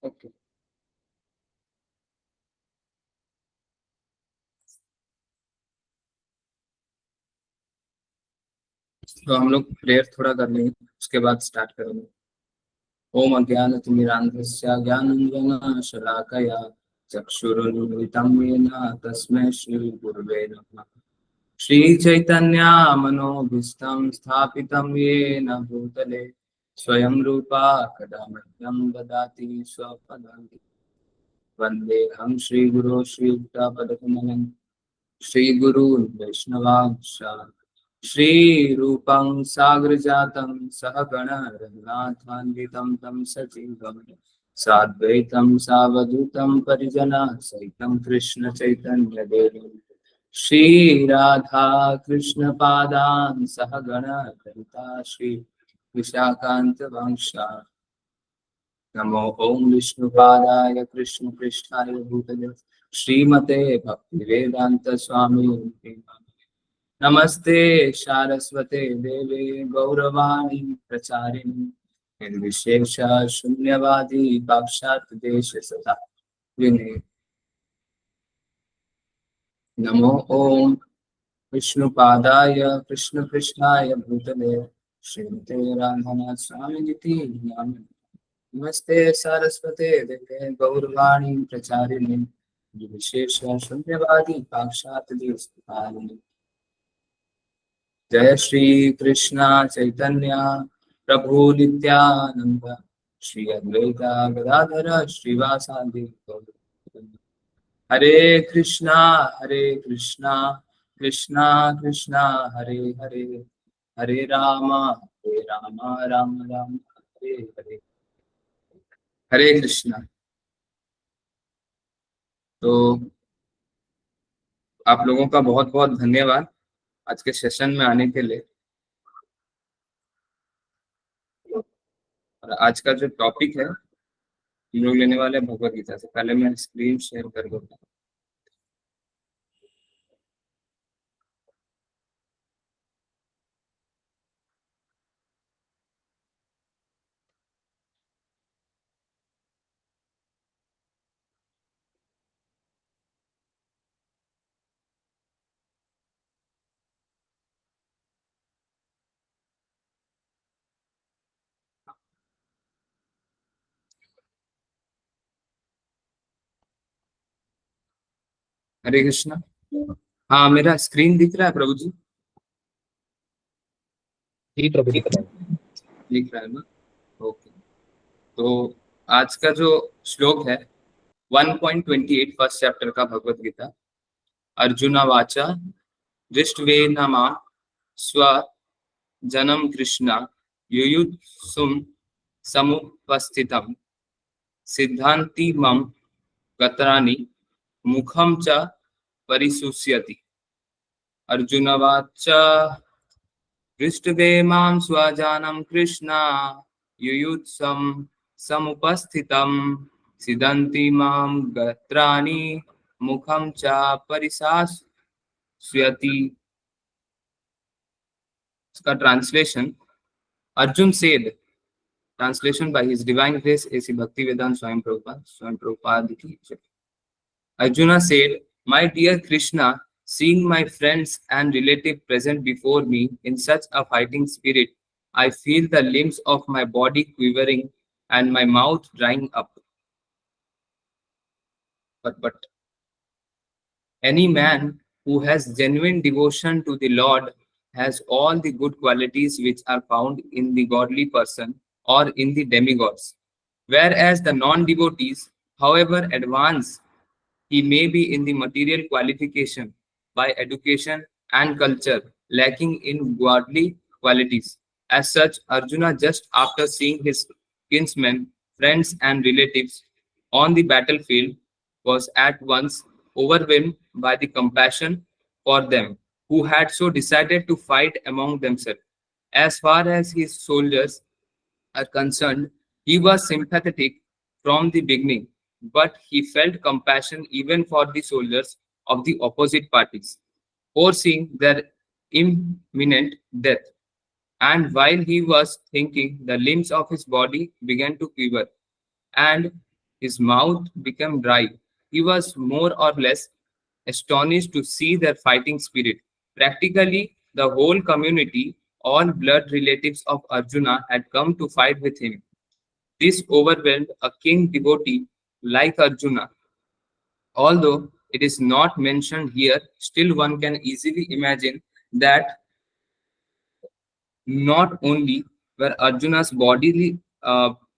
Okay. तो हम लोग प्रेयर थोड़ा कर लेंगे, उसके बाद स्टार्ट करेंगे। ओम अज्ञानतिमिरान्धस्य ज्ञानाञ्जनशलाकया चक्षुरुन्मिलितं येन तस्मै श्रीगुरुवे नमः। श्रीचैतन्यमनोभीष्टं स्थापितं येन भूतले स्वयं रूपा कदा मह्यं ददाति स्वपदान्ति। वन्देऽहं श्रीगुरो श्रीयुक्तपदकमलं श्रीगुरून् वैष्णवांश्च श्रीरूपं साग्रजातं सहगण रघुनाथान्वितं तं सजीवं साद्वैतं सावधूतं परिजनः सहितं कृष्ण चैतन्य देवं श्रीराधा कृष्ण पादान् सहगण ललिता श्री विशाखान्त वंशा। नमो ओम विष्णुपादाय कृष्ण पृष्ठाय भूतले श्रीमते भक्तिवेदांत स्वामी नमस्ते सारस्वते देवे गौरवाणी प्रचारिणी निर्विशेष शून्यवादी पाश्चात्य देश सदा विनय। नमो ओम विष्णुपादाय कृष्ण पृष्ठाय भूतले श्रीमते राधानाथ स्वामी नाम। नमस्ते सारस्वते देवे गौरवाणी प्रचारिणे विशेष शून्यवादी पाश्चात्य देश सदा। जय श्री कृष्ण चैतन्य प्रभु नित्यानंद श्री अद्वैता गदाधर श्रीवासादि गौर। हरे कृष्णा कृष्णा कृष्णा हरे हरे हरे राम राम राम हरे हरे। हरे कृष्णा। तो आप लोगों का बहुत बहुत धन्यवाद आज के सेशन में आने के लिए। और आज का जो टॉपिक है हम लोग लेने वाले भगवत गीता से। पहले मैं स्क्रीन शेयर कर दूँ। हरे कृष्णा। हाँ, मेरा स्क्रीन दिख रहा है प्रभु जी? जी प्रभु दिख रहा है। दिख रहा है ना? ओके। तो आज का जो श्लोक है 1.28 फर्स्ट चैप्टर का भगवत गीता। अर्जुना वाचा दृष्ट्वेनमा स्व जनम कृष्ण युयुत्सुम समुपस्थितम सिद्धांति मम गत्राणि मुखम च परिशुष्यति। अर्जुन वाच दृष्ट्वे मां स्वजानं कृष्ण युयुत्सम समुपस्थितं सिदन्ति मां गत्राणि मुखं च परिशास्यति। इसका translation, Arjun said, translation by His Divine Grace A.C. Bhaktivedanta Swami Prabhupada ki jai. Arjuna said, "My dear Krishna, seeing my friends and relatives present before me in such a fighting spirit, I feel the limbs of my body quivering and my mouth drying up. But any man who has genuine devotion to the Lord has all the good qualities which are found in the godly person or in the demigods. Whereas the non-devotees, however advanced he may be in the material qualification, by education and culture, lacking in godly qualities. As such, Arjuna, just after seeing his kinsmen, friends, and relatives on the battlefield, was at once overwhelmed by the compassion for them, who had so decided to fight among themselves. As far as his soldiers are concerned, he was sympathetic from the beginning, but he felt compassion even for the soldiers of the opposite parties, foreseeing their imminent death. And while he was thinking, the limbs of his body began to quiver, and His mouth became dry. He was more or less astonished to see their fighting spirit. Practically, the whole community, all blood relatives of Arjuna, had come to fight with him. This overwhelmed a king devotee like Arjuna. Although it is not mentioned here, still one can easily imagine that not only were Arjuna's bodily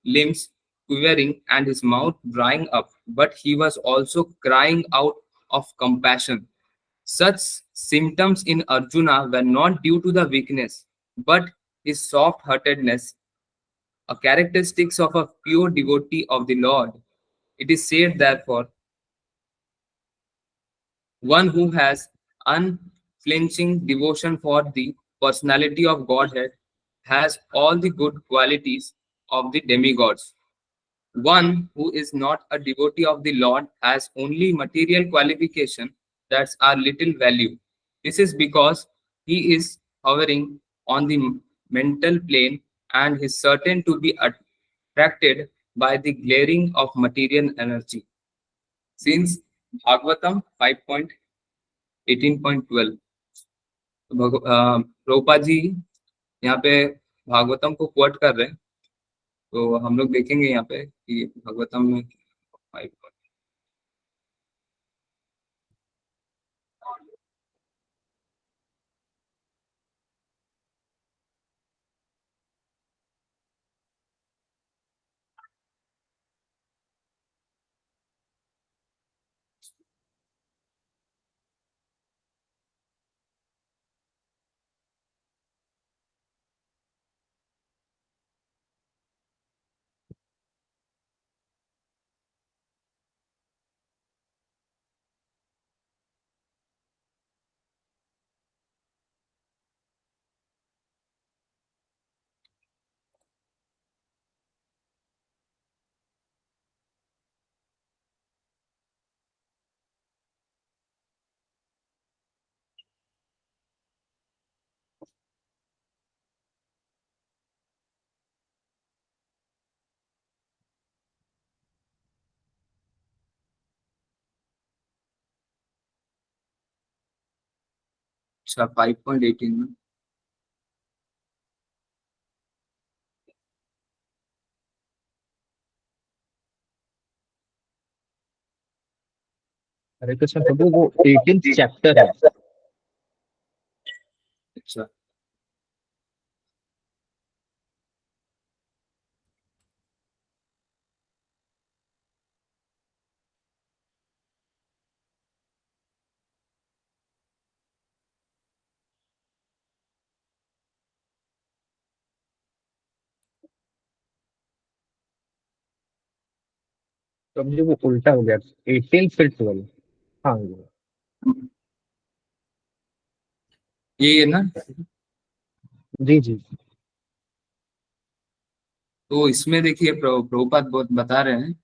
limbs quivering and his mouth drying up, but he was also crying out of compassion. Such symptoms in Arjuna were not due to the weakness, but his soft heartedness, a characteristic of a pure devotee of the Lord. It is said, therefore, one who has unflinching devotion for the personality of Godhead has all the good qualities of the demigods. One who is not a devotee of the Lord has only material qualification that are little value. This is because he is hovering on the mental plane and is certain to be attracted by the glaring of material energy. Since Bhagavatam 5.18.12, Prabhupada ji यहाँ पे भागवतम को coat कर रहे हैं, तो हम लोग देखेंगे यहाँ पे कि भागवतम में 5. अच्छा 5.18 में हरे कृष्ण प्रभु वो 18th चैप्टर है। अच्छा प्रभु जी वो उल्टा हो गया, 18 फिर 12। हाँ ये है ना, जी जी। तो इसमें देखिए प्रभुपाद बहुत बता रहे हैं,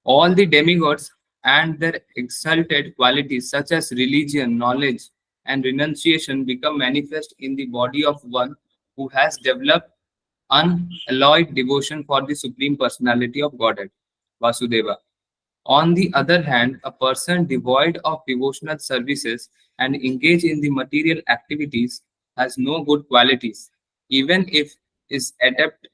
all the demigods and their exalted qualities such as religion, knowledge, and renunciation become manifest in the body of one who has developed unalloyed devotion for the Supreme Personality of Godhead, Vasudeva. On the other hand, a person devoid of devotional services and engaged in the material activities has no good qualities, even if is adept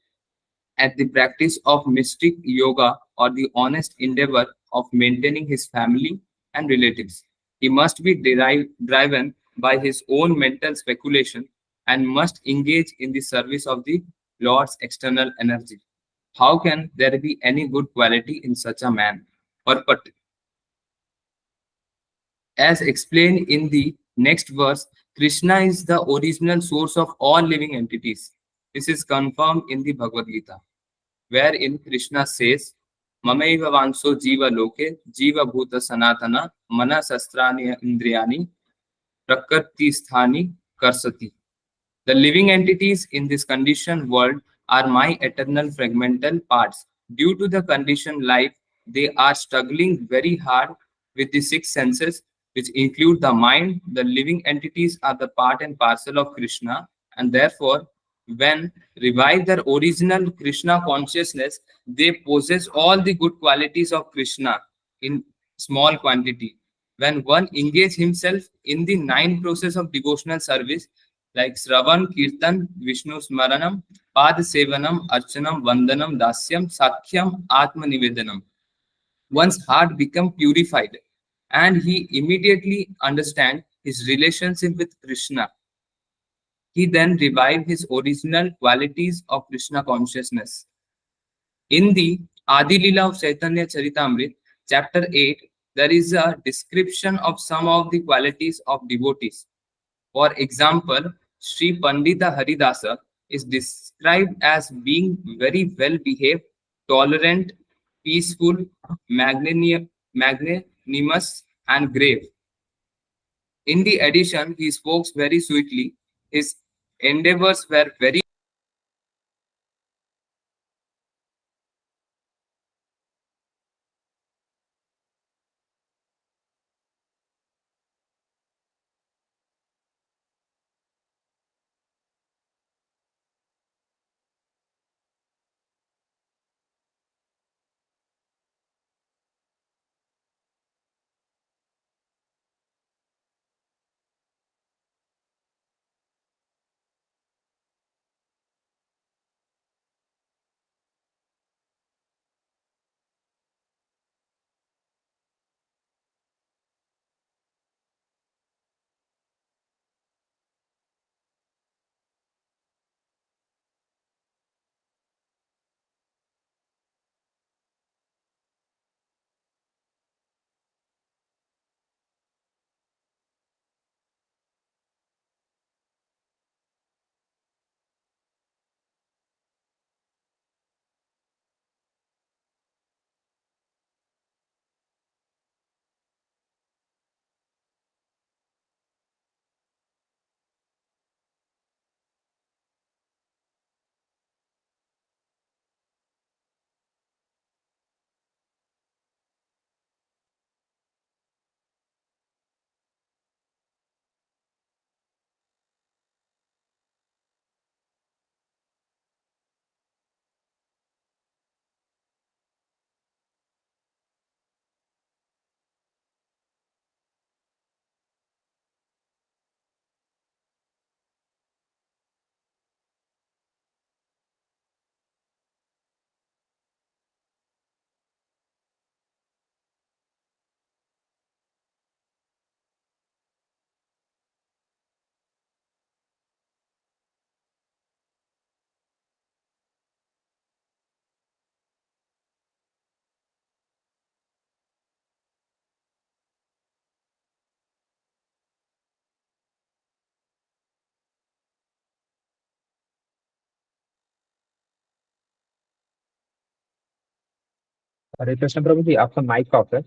at the practice of mystic yoga or the honest endeavor of maintaining his family and relatives. He must be driven by his own mental speculation and must engage in the service of the Lord's external energy. How can there be any good quality in such a man? Purport. As explained in the next verse, Krishna is the original source of all living entities. This is confirmed in the Bhagavad Gita, wherein Krishna says, Mamaiva vanso jiva loke, jiva bhuta sanatana, mana sastrani indriyani, prakrti sthani karsati. The living entities in this conditioned world are my eternal fragmental parts. Due to the conditioned life, they are struggling very hard with the six senses, which include the mind. The living entities are the part and parcel of Krishna, and therefore when revive their original Krishna consciousness, they possess all the good qualities of Krishna in small quantity. When one engage himself in the nine process of devotional service, like Sravan, Kirtan, Vishnu Smaranam, Pad Sevanam, Archanam, Vandanam, Dasyam, Sakhyam, Atma Nivedanam, one's heart become purified and he immediately understand his relationship with Krishna. He then revived his original qualities of Krishna consciousness. In the Adi Lila of Chaitanya Charitamrita, chapter 8, there is a description of some of the qualities of devotees. For example, Sri Pandita Haridasa is described as being very well behaved, tolerant, peaceful, magnanimous, and grave. In the addition, he spoke very sweetly. His endeavors were very हरे कृष्ण प्रभु जी, आपका mic off है।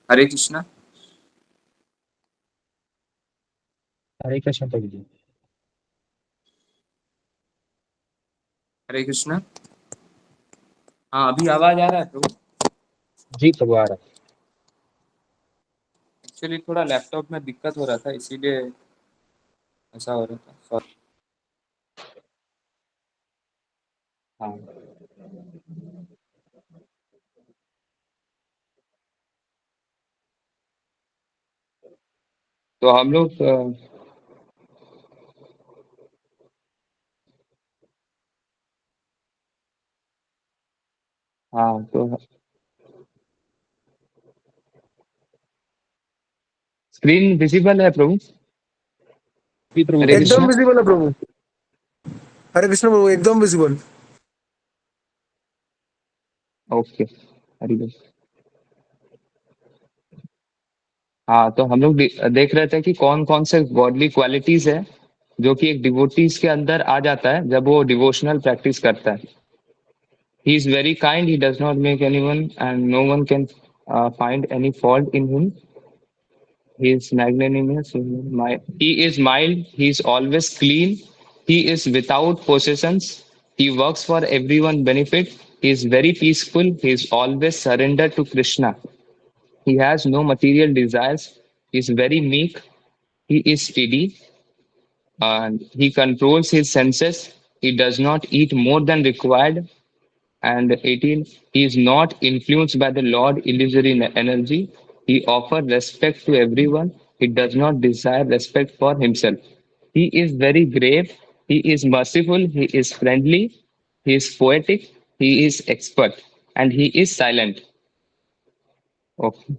हरे कृष्णा। हरे कृष्ण प्रभु जी। हरे कृष्णा। हाँ, अभी आवाज आ रहा है प्रभु? जी प्रभु आ रहा है। Actually थोड़ा लैपटॉप में दिक्कत हो रहा था, इसीलिए ऐसा हो रहा था, सॉरी। हाँ तो हम लोग हाँ तो स्क्रीन विजिबल है प्रभु जी प्रभु हरे बोलिए। एकदम कृष्णा। विजिबल है प्रभु। हरे कृष्ण प्रभु, एकदम विजिबल। ओके हरी बोल। हाँ तो हम लोग देख रहे थे कि कौन कौन से गॉडली क्वालिटीज है जो कि एक डिवोटीज के अंदर आ जाता है जब वो डिवोशनल प्रैक्टिस करता है। He is very kind, he does not make anyone and no one can find any fault in him. He is magnanimous. He is mild. He is always clean. He is without possessions. He works for everyone benefit. He is very peaceful. He is always surrendered to Krishna. He has no material desires. He is very meek. He is steady and he controls his senses. He does not eat more than required. And 18, he is not influenced by the Lord illusory energy. He offers respect to everyone. He does not desire respect for himself. He is very brave. He is merciful. He is friendly. He is poetic. He is expert. And he is silent. Okay.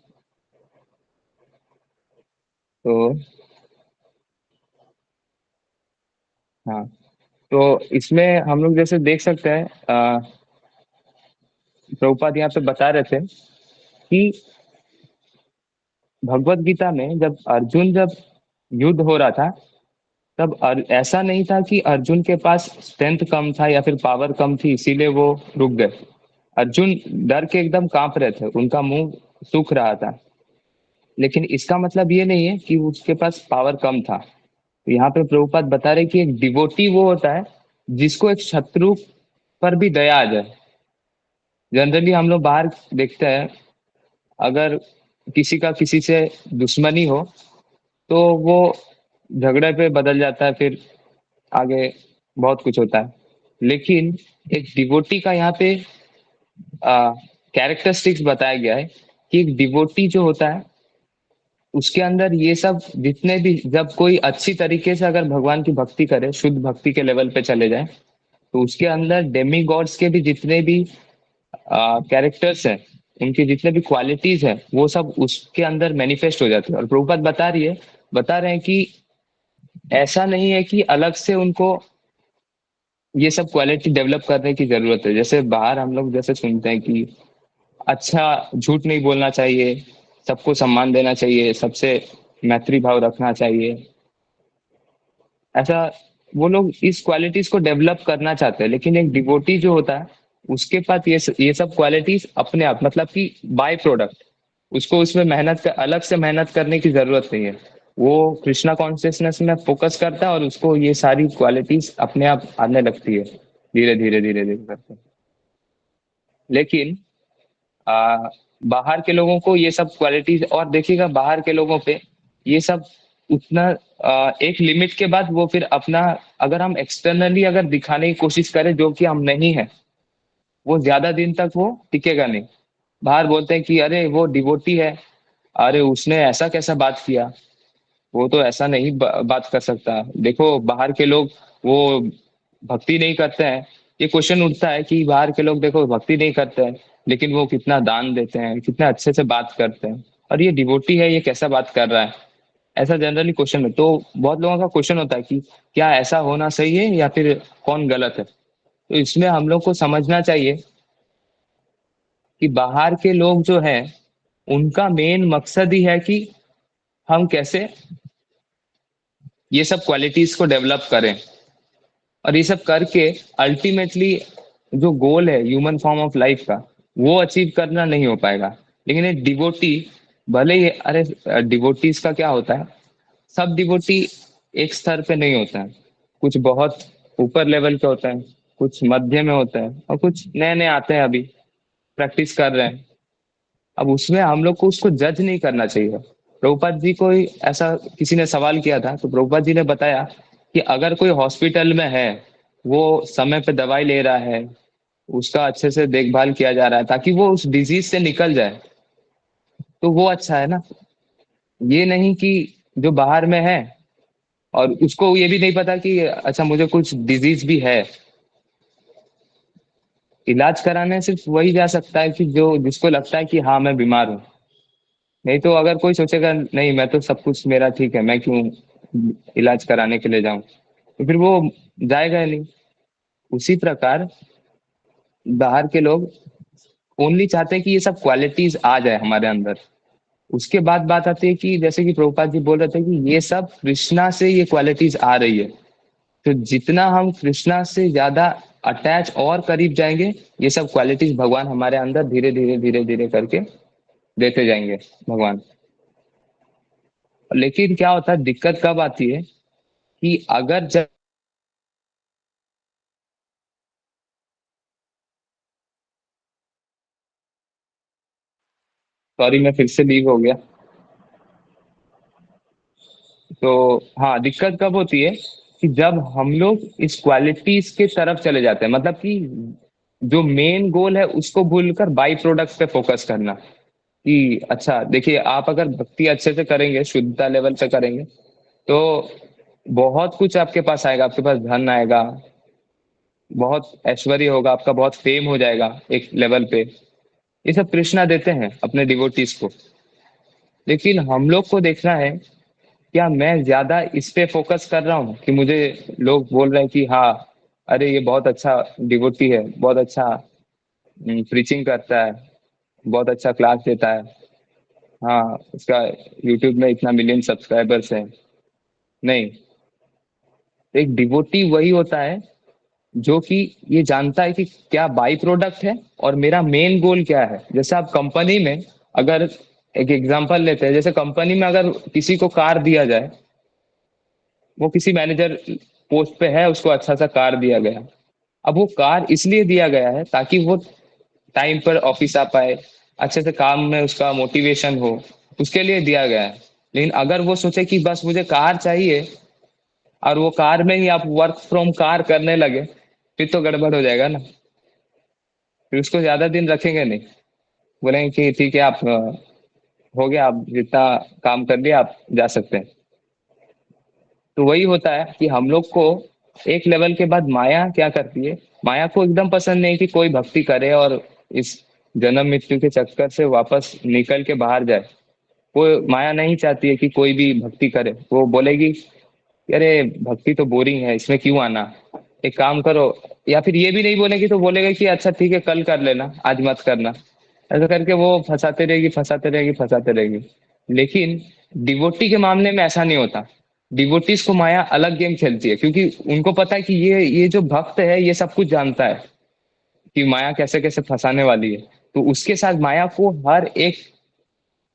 तो हाँ तो इसमें हम लोग जैसे देख सकते हैं प्रभुपाद यहाँ पे बता रहे थे कि भगवत गीता में जब युद्ध हो रहा था तब ऐसा नहीं था कि अर्जुन के पास स्ट्रेंथ कम था या फिर पावर कम थी इसीलिए वो रुक गए। अर्जुन डर के एकदम कांप रहे थे, उनका मुंह सूख रहा था। लेकिन इसका मतलब ये नहीं है कि उसके पास पावर कम था। तो यहाँ पे प्रभुपाद बता रहे कि एक डिवोटी वो होता है जिसको एक शत्रु पर भी दया आ जाए। जनरली हम लोग बाहर देखते हैं, अगर किसी का किसी से दुश्मनी हो तो वो झगड़े पे बदल जाता है, फिर आगे बहुत कुछ होता है। लेकिन एक डिवोटी का यहाँ पे कैरेक्टरिस्टिक्स बताया गया है कि एक डिवोटी जो होता है उसके अंदर ये सब जितने भी, जब कोई अच्छी तरीके से अगर भगवान की भक्ति करे, शुद्ध भक्ति के लेवल पे चले जाए, तो उसके अंदर डेमी गॉड्स के भी जितने भी कैरेक्टर्स हैं, उनकी जितने भी क्वालिटीज हैं, वो सब उसके अंदर मैनिफेस्ट हो जाती है। और प्रभुपाद बता रहे हैं कि ऐसा नहीं है कि अलग से उनको ये सब क्वालिटी डेवलप करने की जरूरत है। जैसे बाहर हम लोग जैसे सुनते हैं कि अच्छा झूठ नहीं बोलना चाहिए, सबको सम्मान देना चाहिए, सबसे मैत्री भाव रखना चाहिए, ऐसा वो लोग इस क्वालिटीज को डेवलप करना चाहते हैं। लेकिन एक डिवोटी जो होता है उसके पास ये सब क्वालिटीज अपने आप, मतलब कि बाय प्रोडक्ट, उसको उसमें अलग से मेहनत करने की जरूरत नहीं है। वो कृष्णा कॉन्शियसनेस में फोकस करता है और उसको ये सारी क्वालिटीज अपने आप आने लगती है, धीरे धीरे करके। लेकिन आ, बाहर के लोगों को ये सब क्वालिटीज, और देखिएगा बाहर के लोगों पे ये सब उतना एक लिमिट के बाद वो फिर अपना, अगर हम एक्सटर्नली अगर दिखाने की कोशिश करें जो कि हम नहीं है, वो ज्यादा दिन तक वो टिकेगा नहीं। बाहर बोलते हैं कि अरे वो डिवोटी है, अरे उसने ऐसा कैसा बात किया, वो तो ऐसा नहीं बात कर सकता। देखो बाहर के लोग वो भक्ति नहीं करते हैं। ये क्वेश्चन उठता है कि बाहर के लोग देखो भक्ति नहीं करते हैं लेकिन वो कितना दान देते हैं, कितना अच्छे से बात करते हैं, और ये डिवोटी है, ये कैसा बात कर रहा है। ऐसा जनरली क्वेश्चन है। तो बहुत लोगों का क्वेश्चन होता है कि क्या ऐसा होना सही है या फिर कौन गलत है। तो इसमें हम लोग को समझना चाहिए कि बाहर के लोग जो है उनका मेन मकसद ही है कि हम कैसे ये सब क्वालिटीज को डेवलप करें, और ये सब करके अल्टीमेटली जो गोल है ह्यूमन फॉर्म ऑफ लाइफ का, वो अचीव करना नहीं हो पाएगा। लेकिन एक डिवोटी भले ही अरे डिवोटीज का क्या होता है, सब डिवोटी एक स्तर पे नहीं होता है, कुछ बहुत ऊपर लेवल पे होता है, कुछ मध्य में होता है, और कुछ नए नए आते हैं अभी प्रैक्टिस कर रहे हैं। अब उसमें हम लोग को उसको जज नहीं करना चाहिए। प्रभुपाद जी को ही ऐसा किसी ने सवाल किया था, तो प्रभुपाद जी ने बताया कि अगर कोई हॉस्पिटल में है, वो समय पे दवाई ले रहा है, उसका अच्छे से देखभाल किया जा रहा है ताकि वो उस डिजीज से निकल जाए, तो वो अच्छा है ना। ये नहीं कि जो बाहर में है और उसको ये भी नहीं पता कि अच्छा मुझे कुछ डिजीज भी है। इलाज कराने सिर्फ वही जा सकता है कि जो जिसको लगता है कि हाँ मैं बीमार हूँ। नहीं तो अगर कोई सोचेगा नहीं मैं तो सब कुछ मेरा ठीक है, मैं क्यों इलाज कराने के लिए जाऊं, तो फिर वो जाएगा ही नहीं। उसी प्रकार बाहर के लोग ओनली चाहते हैं कि ये सब क्वालिटीज आ जाए हमारे अंदर। उसके बाद बात आती है कि जैसे कि प्रभुपाद जी बोल रहे थे कि ये सब कृष्णा से ये क्वालिटीज आ रही है, तो जितना हम कृष्णा से ज्यादा अटैच और करीब जाएंगे, ये सब क्वालिटीज भगवान हमारे अंदर धीरे धीरे धीरे धीरे करके देते जाएंगे भगवान। लेकिन क्या होता है, दिक्कत कब आती है कि अगर जब, सॉरी मैं फिर से लीव हो गया। तो हाँ, दिक्कत कब होती है कि जब हम लोग इस क्वालिटीज के तरफ चले जाते हैं, मतलब कि जो मेन गोल है उसको भूलकर बाई प्रोडक्ट पे फोकस करना। कि अच्छा देखिए, आप अगर भक्ति अच्छे से करेंगे, शुद्धता लेवल पे करेंगे, तो बहुत कुछ आपके पास आएगा, आपके पास धन आएगा, बहुत ऐश्वर्य होगा आपका, बहुत फेम हो जाएगा एक लेवल पे। ये सब कृष्णा देते हैं अपने डिवोटीज को। लेकिन हम लोग को देखना है, क्या मैं ज्यादा इस पे फोकस कर रहा हूँ कि मुझे लोग बोल रहे हैं कि हाँ अरे ये बहुत अच्छा डिवोटी है, बहुत अच्छा प्रीचिंग करता है, बहुत अच्छा क्लास देता है, हाँ उसका यूट्यूब में इतना मिलियन सब्सक्राइबर्स है। नहीं, एक डिवोटी वही होता है जो कि ये जानता है कि क्या बाई प्रोडक्ट है और मेरा मेन गोल क्या है। जैसे आप कंपनी में, अगर एक एग्जांपल लेते हैं, जैसे कंपनी में अगर किसी को कार दिया जाए, वो किसी मैनेजर पोस्ट पे है, उसको अच्छा सा कार दिया गया। अब वो कार इसलिए दिया गया है ताकि वो टाइम पर ऑफिस आ पाए, अच्छे से काम में उसका मोटिवेशन हो, उसके लिए दिया गया है। लेकिन अगर वो सोचे कि बस मुझे कार चाहिए, और वो कार में ही आप वर्क फ्रॉम कार करने लगे, फिर तो गड़बड़ हो जाएगा ना। फिर उसको ज्यादा दिन रखेंगे नहीं, बोलेंगे कि ठीक है आप हो गया, आप जितना काम कर लिया आप जा सकते हैं। तो वही होता है कि हम लोग को एक लेवल के बाद माया क्या करती है, माया को एकदम पसंद नहीं कि कोई भक्ति करे और इस जन्म मृत्यु के चक्कर से वापस निकल के बाहर जाए। वो माया नहीं चाहती है कि कोई भी भक्ति करे। वो बोलेगी अरे भक्ति तो बोरिंग है, इसमें क्यों आना, एक काम करो। या फिर ये भी नहीं बोलेगी तो बोलेगा कि अच्छा ठीक है कल कर लेना, आज मत करना। ऐसा करके वो फंसाते रहेगी फंसाते रहेगी फंसाते रहेगी। लेकिन डिवोटी के मामले में ऐसा नहीं होता। डिवोटीज को माया अलग गेम खेलती है, क्योंकि उनको पता है कि ये जो भक्त है ये सब कुछ जानता है कि माया कैसे कैसे फंसाने वाली है। तो उसके साथ माया को हर एक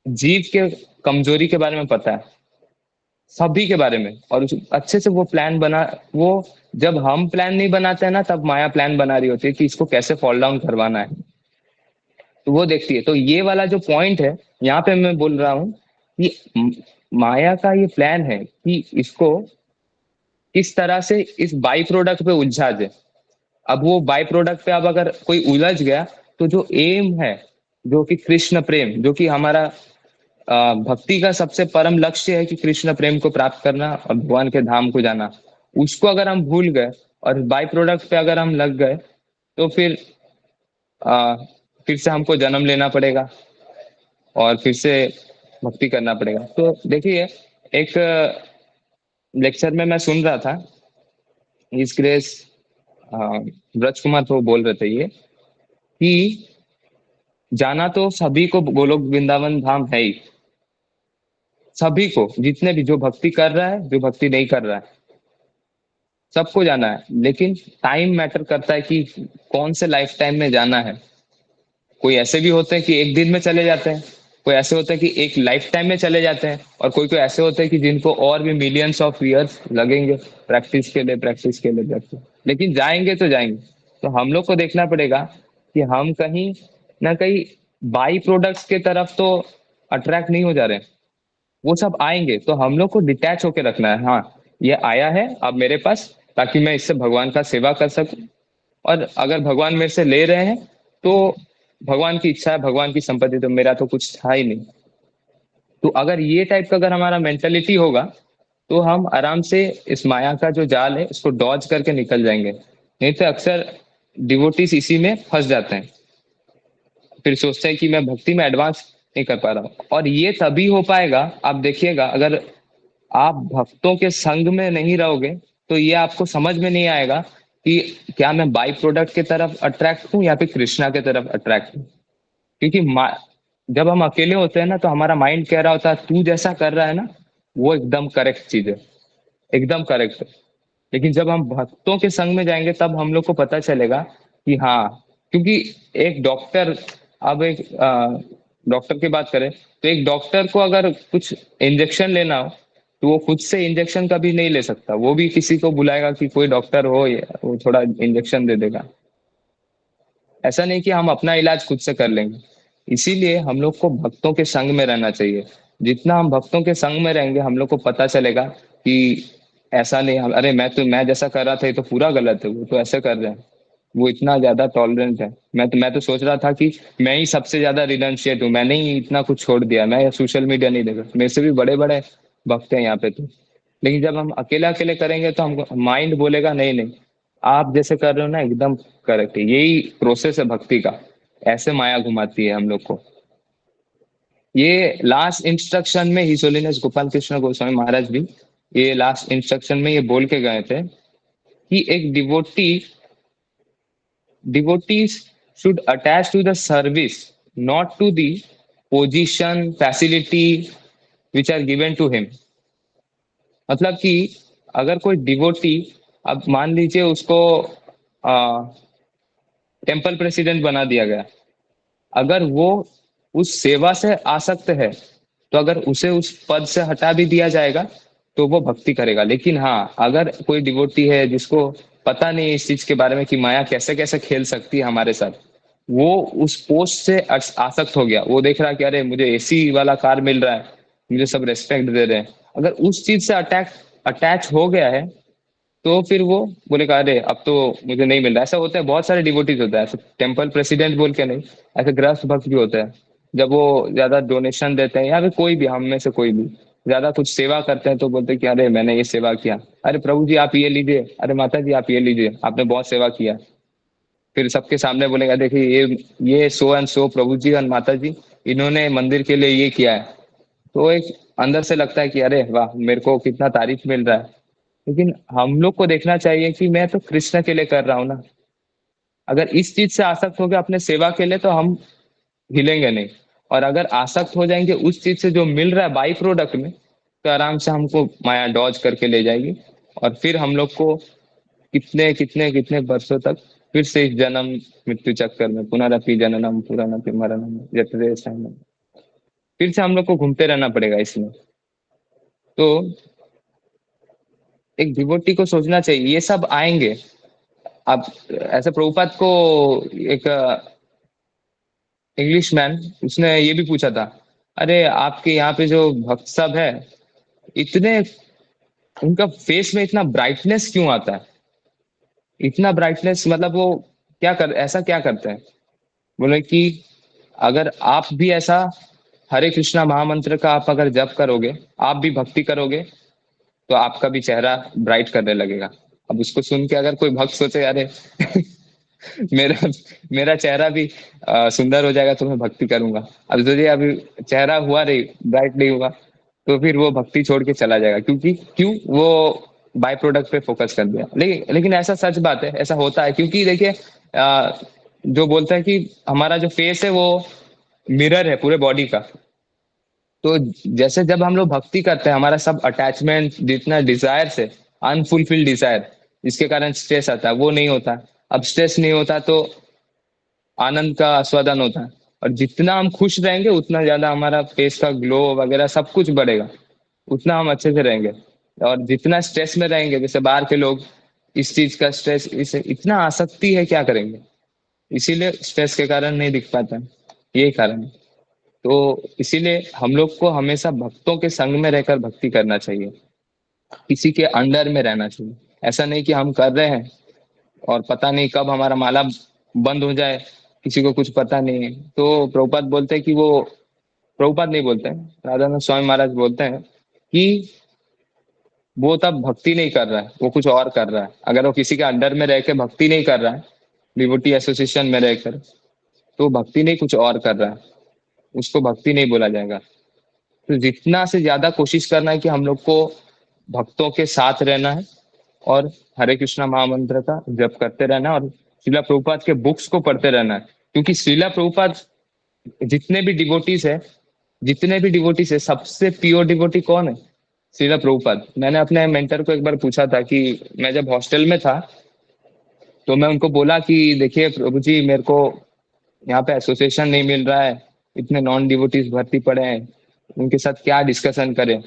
जीव के कमजोरी के बारे में पता है, सभी के बारे में, और अच्छे से वो प्लान बना। वो जब हम प्लान नहीं बनाते हैं ना, तब माया प्लान बना रही होती है कि इसको कैसे फॉल डाउन करवाना है। तो वो देखती है। तो ये वाला जो पॉइंट है, यहाँ पे मैं बोल रहा हूँ कि माया का ये प्लान है कि इसको किस तरह से इस बाई प्रोडक्ट पे उलझा दे। अब वो बाई प्रोडक्ट पे अब अगर कोई उलझ गया, तो जो एम है, जो कि कृष्ण प्रेम, जो कि हमारा भक्ति का सबसे परम लक्ष्य है कि कृष्ण प्रेम को प्राप्त करना और भगवान के धाम को जाना, उसको अगर हम भूल गए और बाई प्रोडक्ट पे अगर हम लग गए, तो आ, फिर से हमको जन्म लेना पड़ेगा और फिर से भक्ति करना पड़ेगा। तो देखिए, एक लेक्चर में मैं सुन रहा था, इस ग्रेस ब्रज कुमार तो बोल रहे थे ये कि जाना तो सभी को गोलोक वृंदावन धाम है ही, सभी को, जितने भी, जो भक्ति कर रहा है जो भक्ति नहीं कर रहा है, सबको जाना है। लेकिन टाइम मैटर करता है कि कौन से लाइफ टाइम में जाना है। कोई ऐसे भी होते हैं कि एक दिन में चले जाते हैं, कोई ऐसे होता है कि एक लाइफ टाइम में चले जाते हैं, और कोई कोई ऐसे होते हैं कि जिनको और भी मिलियंस ऑफ ईयर्स लगेंगे प्रैक्टिस के लिए, प्रैक्टिस के लिए, प्रैक्टिस, लेकिन जाएंगे तो जाएंगे। तो हम लोग को देखना पड़ेगा कि हम कहीं ना कहीं बाई प्रोडक्ट्स के तरफ तो अट्रैक्ट नहीं हो जा रहे हैं। वो सब आएंगे तो हम लोग को डिटैच होके रखना है, हाँ ये आया है अब मेरे पास, ताकि मैं इससे भगवान का सेवा कर सकूं। और अगर भगवान मेरे से ले रहे हैं तो भगवान की इच्छा है, भगवान की संपत्ति, तो मेरा तो कुछ था ही नहीं। तो अगर ये टाइप का अगर हमारा मेंटेलिटी होगा तो हम आराम से इस माया का जो जाल है इसको डॉज करके निकल जाएंगे। नहीं तो अक्सर डिवोटीज इसी में फंस जाते हैं, फिर सोचते हैं कि मैं भक्ति में एडवांस नहीं कर पा रहा हूँ। और ये तभी हो पाएगा, आप देखिएगा, अगर आप भक्तों के संग में नहीं रहोगे तो ये आपको समझ में नहीं आएगा कि क्या मैं बाई प्रोडक्ट की तरफ अट्रैक्ट हूँ या फिर कृष्णा की तरफ अट्रैक्ट हूँ। क्योंकि जब हम अकेले होते हैं ना तो हमारा माइंड कह रहा होता है तू जैसा कर रहा है ना वो एकदम करेक्ट चीज है, एकदम करेक्ट है। लेकिन जब हम भक्तों के संग में जाएंगे तब हम लोग को पता चलेगा कि हाँ, क्योंकि एक डॉक्टर, अब एक डॉक्टर की बात करें तो एक डॉक्टर को अगर कुछ इंजेक्शन लेना हो तो वो खुद से इंजेक्शन कभी नहीं ले सकता, वो भी किसी को बुलाएगा कि कोई डॉक्टर हो या वो थोड़ा इंजेक्शन दे देगा। ऐसा नहीं कि हम अपना इलाज खुद से कर लेंगे। इसीलिए हम लोग को भक्तों के संग में रहना चाहिए। जितना हम भक्तों के संग में रहेंगे हम लोग को पता चलेगा कि ऐसा नहीं, अरे मैं जैसा कर रहा था ये तो पूरा गलत है, वो तो ऐसे कर रहे हैं, वो इतना ज्यादा टॉलरेंट है। मैं तो सोच रहा था कि मैं ही सबसे ज्यादा रिनंशिएट हूँ, मैंने ही इतना कुछ छोड़ दिया, मैं सोशल मीडिया नहीं देखा, मेरे से भी बड़े बड़े भक्त हैं यहाँ पे तो। लेकिन जब हम अकेले अकेले करेंगे तो हम माइंड बोलेगा नहीं नहीं, आप जैसे कर रहे हो ना एकदम करेक्ट है। यही प्रोसेस है भक्ति का, ऐसे माया घुमाती है हम लोग को। ये लास्ट इंस्ट्रक्शन में हिज होलीनेस गोपाल कृष्ण गोस्वामी महाराज भी ये लास्ट इंस्ट्रक्शन में ये बोल के गए थे कि एक devotees should attach to the service, not to the position, facility which are given to him। मतलब कि अगर कोई डिवोटी, अब मान लीजिए उसको टेम्पल प्रेसिडेंट बना दिया गया, अगर वो उस सेवा से आसक्त है तो अगर उसे उस पद से हटा भी दिया जाएगा तो वो भक्ति करेगा। लेकिन हाँ, अगर कोई डिवोटी है जिसको पता नहीं इस चीज के बारे में कि माया कैसे कैसे खेल सकती है हमारे साथ, वो उस पोस्ट से आसक्त हो गया, वो देख रहा है कि अरे मुझे एसी वाला कार मिल रहा है, मुझे सब रेस्पेक्ट दे रहे हैं, अगर उस चीज से अटैच हो गया है तो फिर वो बोलेगा अरे अब तो मुझे नहीं मिल रहा। ऐसा होता है, बहुत सारे डिवोटीज होता है ऐसे, टेम्पल प्रेसिडेंट बोल के नहीं, ऐसे गृहस्थ भक्त भी होता है, जब वो ज्यादा डोनेशन देते हैं या फिर कोई भी हम में से कोई भी ज्यादा कुछ सेवा करते हैं तो बोलते हैं कि अरे मैंने ये सेवा किया, अरे प्रभु जी आप ये लीजिए, अरे माता जी आप ये लीजिए, आपने बहुत सेवा किया। फिर सबके सामने बोलेगा देखिए ये सो एंड सो प्रभु जी और माता जी इन्होंने मंदिर के लिए ये किया है। तो एक अंदर से लगता है कि अरे वाह मेरे को कितना तारीफ मिल रहा है। लेकिन हम लोग को देखना चाहिए कि मैं तो कृष्ण के लिए कर रहा हूँ ना। अगर इस चीज से आसक्त हो गए अपने सेवा के लिए तो हम हिलेंगे नहीं, और अगर आसक्त हो जाएंगे उस चीज से जो मिल रहा है बाई प्रोडक्ट में तो आराम से हमको माया डॉज करके ले जाएगी, और फिर हम लोग को कितने कितने कितने वर्षों तक फिर से इस जन्म मृत्यु चक्कर में पुनरपि जननम पुनरपि मरणम जठरे शयनम, फिर से हम लोग को घूमते रहना पड़ेगा इसमें। तो एक डिवोटी को सोचना चाहिए ये सब आएंगे। अब ऐसे प्रभुपाद को एक इंग्लिश मैन उसने ये भी पूछा था, अरे आपके यहाँ पे जो भक्त सब है इतने, उनका फेस में इतना ब्राइटनेस क्यों आता है, इतना ब्राइटनेस, मतलब वो ऐसा क्या करते हैं। बोले कि अगर आप भी ऐसा हरे कृष्णा महामंत्र का आप अगर जप करोगे, आप भी भक्ति करोगे तो आपका भी चेहरा ब्राइट करने लगेगा। अब उसको सुन के अगर कोई भक्त सोचे अरे मेरा मेरा चेहरा भी सुंदर हो जाएगा तो मैं भक्ति करूंगा, अब सोचिए अभी चेहरा हुआ नहीं, ब्राइट नहीं हुआ, तो फिर वो भक्ति छोड़ के चला जाएगा, क्योंकि क्यों वो बाय प्रोडक्ट पे फोकस कर दिया। लेकिन ऐसा सच बात है, ऐसा होता है, क्योंकि देखिए जो बोलता है कि हमारा जो फेस है वो मिरर है पूरे बॉडी का। तो जैसे जब हम लोग भक्ति करते हैं हमारा सब अटैचमेंट जितना डिजायर से अनफुलफिल्ड डिजायर जिसके कारण स्ट्रेस आता है वो नहीं होता। अब स्ट्रेस नहीं होता तो आनंद का आस्वादन होता है। और जितना हम खुश रहेंगे उतना ज्यादा हमारा फेस का ग्लो वगैरह सब कुछ बढ़ेगा, उतना हम अच्छे से रहेंगे। और जितना स्ट्रेस में रहेंगे, जैसे बाहर के लोग इस चीज का स्ट्रेस, इसे इतना आसक्ति है, क्या करेंगे, इसीलिए स्ट्रेस के कारण नहीं दिख पाता है, यही कारण है। तो इसीलिए हम लोग को हमेशा भक्तों के संग में रहकर भक्ति करना चाहिए, किसी के अंडर में रहना चाहिए। ऐसा नहीं कि हम कर रहे हैं और पता नहीं कब हमारा माला बंद हो जाए, किसी को कुछ पता नहीं है। तो प्रभुपाद बोलते हैं कि वो, प्रभुपाद नहीं बोलते हैं, राधानंद स्वामी महाराज बोलते हैं कि वो तब भक्ति नहीं कर रहा है, वो कुछ और कर रहा है। अगर वो किसी के अंडर में रह के भक्ति नहीं कर रहा है, डिवोटी एसोसिएशन में रहकर, तो भक्ति नहीं, कुछ और कर रहा है, उसको भक्ति नहीं बोला जाएगा। तो जितना से ज्यादा कोशिश करना है कि हम लोग को भक्तों के साथ रहना है और हरे कृष्णा महामंत्र का जप करते रहना है और श्रीला प्रभुपाद के बुक्स को पढ़ते रहना है। क्योंकि श्रीला प्रभुपाद, जितने भी डिवोटीज है सबसे प्योर डिवोटी कौन है? श्रीला प्रभुपाद। मैंने अपने मेंटर को एक बार पूछा था कि मैं जब हॉस्टल में था तो मैं उनको बोला कि देखिए प्रभु जी, मेरे को यहाँ पे एसोसिएशन नहीं मिल रहा है, इतने नॉन डिवोटीज भर्ती पड़े हैं, उनके साथ क्या डिस्कशन करें,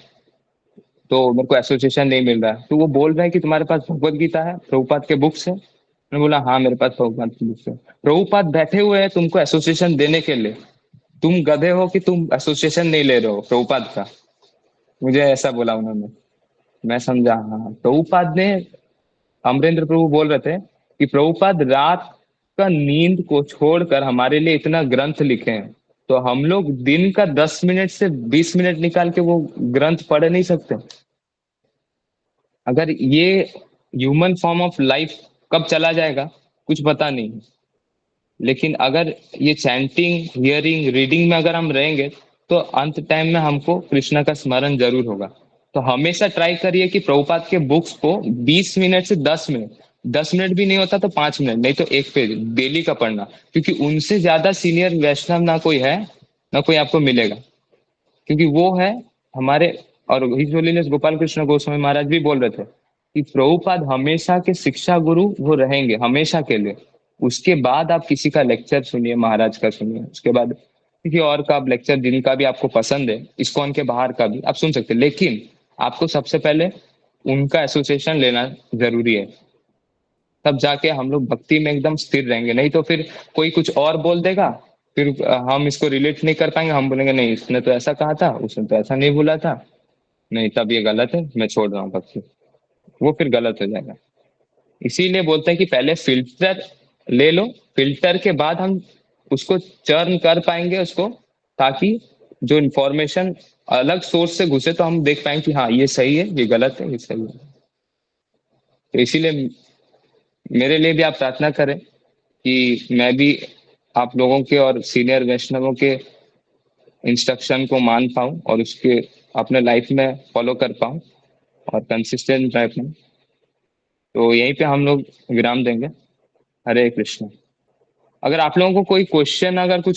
तो मेरे को एसोसिएशन नहीं मिल रहा है। तो वो बोल रहे हैं कि तुम्हारे पास भगवत गीता है, प्रभुपाद के बुक्स है? मैंने बोला हाँ, मेरे पास प्रभुपाद की बुक्स है। प्रभुपाद बैठे हुए हैं तुमको एसोसिएशन देने के लिए, तुम गधे हो कि तुम एसोसिएशन नहीं ले रहे हो प्रभुपाद का। मुझे ऐसा बोला उन्होंने। मैं समझा, हाँ, प्रभुपाद ने, अमरेंद्र प्रभु बोल रहे थे कि प्रभुपाद रात का नींद को छोड़कर हमारे लिए इतना ग्रंथ लिखे हैं, तो हम लोग दिन का 10 मिनट से 20 मिनट निकाल के वो ग्रंथ पढ़ नहीं सकते? अगर ये ह्यूमन फॉर्म ऑफ लाइफ कब चला जाएगा कुछ पता नहीं है, लेकिन अगर ये चैंटिंग, हियरिंग, रीडिंग में अगर हम रहेंगे तो अंत टाइम में हमको कृष्ण का स्मरण जरूर होगा। तो हमेशा ट्राई करिए कि प्रभुपाद के बुक्स को 20 मिनट से 10 मिनट, 10 मिनट भी नहीं होता तो 5 मिनट, नहीं तो एक पेज डेली का पढ़ना। क्योंकि उनसे ज्यादा सीनियर वैष्णव ना कोई है, ना कोई आपको मिलेगा। क्योंकि वो है हमारे, और हिज होलीनेस गोपाल कृष्ण गोस्वामी महाराज भी बोल रहे थे कि प्रभुपाद हमेशा के शिक्षा गुरु वो रहेंगे हमेशा के लिए। उसके बाद आप किसी का लेक्चर सुनिए, महाराज का सुनिए, उसके बाद किसी और का आप लेक्चर, जिनका भी आपको पसंद है, इस्कॉन के बाहर का भी आप सुन सकते हैं, लेकिन आपको सबसे पहले उनका एसोसिएशन लेना जरूरी है। तब जाके हम लोग भक्ति में एकदम स्थिर रहेंगे। नहीं तो फिर कोई कुछ और बोल देगा, फिर हम इसको रिलेट नहीं कर पाएंगे, हम बोलेंगे नहीं इसने तो ऐसा कहा था, उसने तो ऐसा नहीं बोला था, नहीं तब ये गलत है, मैं छोड़ रहा हूँ भक्ति, वो फिर गलत हो जाएगा। इसीलिए बोलते हैं कि पहले फिल्टर ले लो, फिल्टर के बाद हम उसको चर्न कर पाएंगे उसको, ताकि जो इन्फॉर्मेशन अलग सोर्स से घुसे तो हम देख पाएंगे कि हाँ ये सही है, ये गलत है, ये सही है। तो इसीलिए मेरे लिए भी आप प्रार्थना करें कि मैं भी आप लोगों के और सीनियर वैष्णवों के इंस्ट्रक्शन को मान पाऊं और उसके अपने लाइफ में फॉलो कर पाऊं और कंसिस्टेंट रह पाऊं। तो यहीं पे हम लोग विराम देंगे। हरे कृष्ण। अगर आप लोगों को कोई क्वेश्चन, अगर कुछ